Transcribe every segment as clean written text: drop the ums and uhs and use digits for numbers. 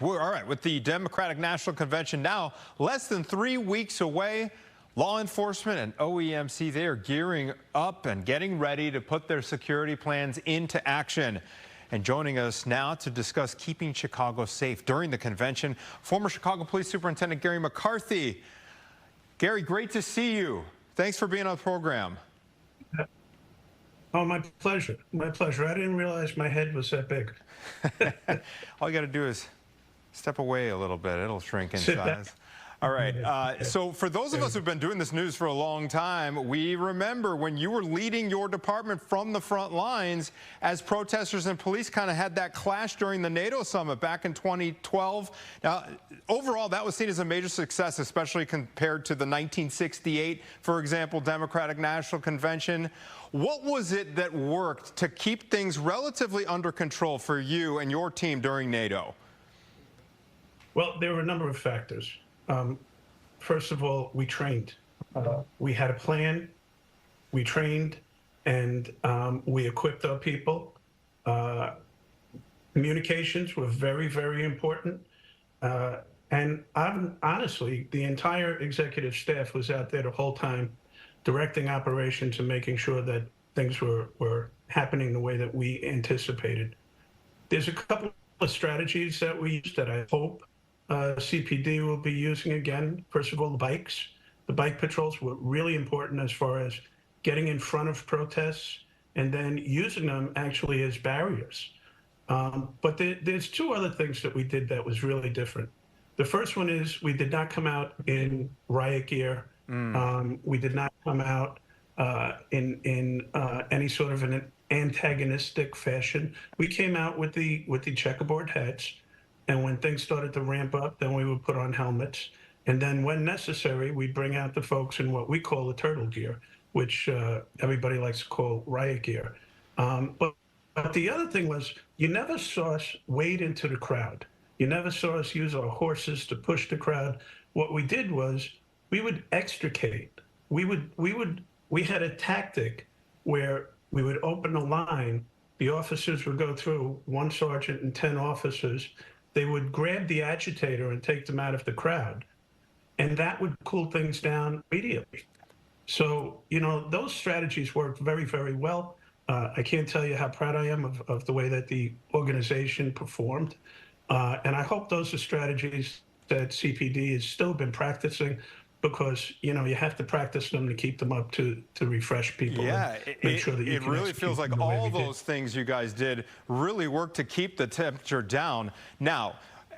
All right, with the Democratic National Convention now less than 3 weeks away, law enforcement and OEMC, they are gearing up and getting ready to put their security plans into action. And joining us now to discuss keeping Chicago safe during the convention, former Chicago Police Superintendent Garry McCarthy. Garry, great to see you. Thanks for being on the program. Oh, my pleasure. My pleasure. I didn't realize my head was that big. All you got to do is step away a little bit. It'll shrink in size. All right. So for those of us who've been doing this news for a long time, we remember when you were leading your department from the front lines as protesters and police kind of had that clash during the NATO summit back in 2012. Now, overall, that was seen as a major success, especially compared to the 1968, for example, Democratic National Convention. What was it that worked to keep things relatively under control for you and your team during NATO? Well, there were a number of factors. First of all, we trained. We had a plan, we trained, and we equipped our people. Communications were very, very important. And honestly, the entire executive staff was out there the whole time, directing operations and making sure that things were happening the way that we anticipated. There's a couple of strategies that we used that I hope CPD will be using again. First of all, the bikes. The bike patrols were really important as far as getting in front of protests and then using them actually as barriers. But there's two other things that we did that was really different. The first one is we did not come out in riot gear. We did not come out in any sort of an antagonistic fashion. We came out with the checkerboard hats. And when things started to ramp up, then we would put on helmets. And then when necessary, we'd bring out the folks in what we call the turtle gear, which everybody likes to call riot gear. But the other thing was you never saw us wade into the crowd. You never saw us use our horses to push the crowd. What we did was we would extricate. We had a tactic where we would open a line. The officers would go through, one sergeant and 10 officers. They would grab the agitator and take them out of the crowd. And that would cool things down immediately. So, you know, those strategies worked very, very well. I can't tell you how proud I am of the way that the organization performed. And I hope those are strategies that CPD has still been practicing, because, you know, you have to practice them to keep them up to refresh people. Yeah, make sure that it really feels like all those things you guys did really worked to keep the temperature down. Now,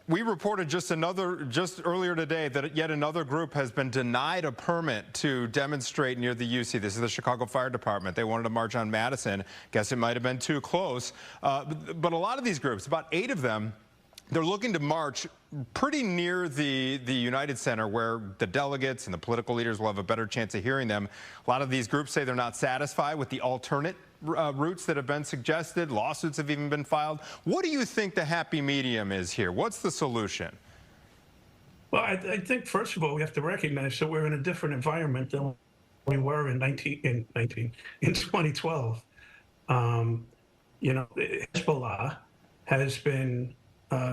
we reported just earlier today that yet another group has been denied a permit to demonstrate near the UC. This is the Chicago Fire Department. They wanted to march on Madison. Guess it might have been too close. But a lot of these groups, about 8 of them, they're looking to march pretty near the United Center, where the delegates and the political leaders will have a better chance of hearing them. A lot of these groups say they're not satisfied with the alternate routes that have been suggested. Lawsuits have even been filed. What do you think the happy medium is here? What's the solution? Well, I think, first of all, we have to recognize that we're in a different environment than we were in 2012. You know, Hezbollah has been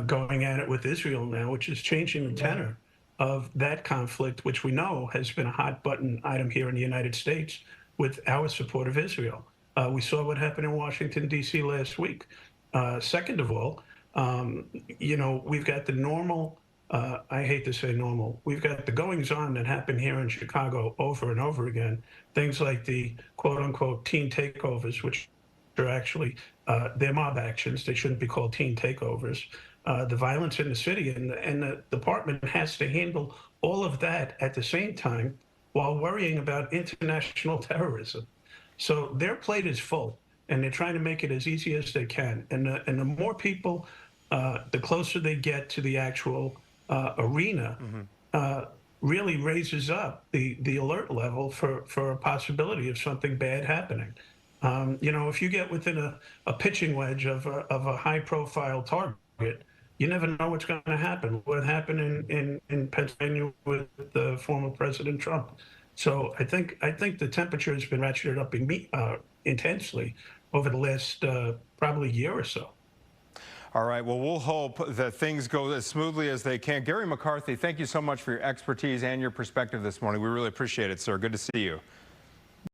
going at it with Israel now, which is changing the tenor of that conflict, which we know has been a hot button item here in the United States with our support of Israel. We saw what happened in Washington, D.C. last week. Second of all, you know, we've got the normal, I hate to say normal, we've got the goings-on that happen here in Chicago over and over again. Things like the quote-unquote teen takeovers, which are actually they're mob actions. They shouldn't be called teen takeovers. The violence in the city, and the department has to handle all of that at the same time while worrying about international terrorism. So their plate is full, and they're trying to make it as easy as they can. And the more people, the closer they get to the actual arena, really raises up the alert level for a possibility of something bad happening. You know, if you get within a pitching wedge of a high-profile target, you never know what's going to happen. What happened in Pennsylvania with the former President Trump. So I think the temperature has been ratcheted up intensely over the last probably year or so. All right, well, we'll hope that things go as smoothly as they can. Garry McCarthy, thank you so much for your expertise and your perspective this morning. We really appreciate it, sir. Good to see you.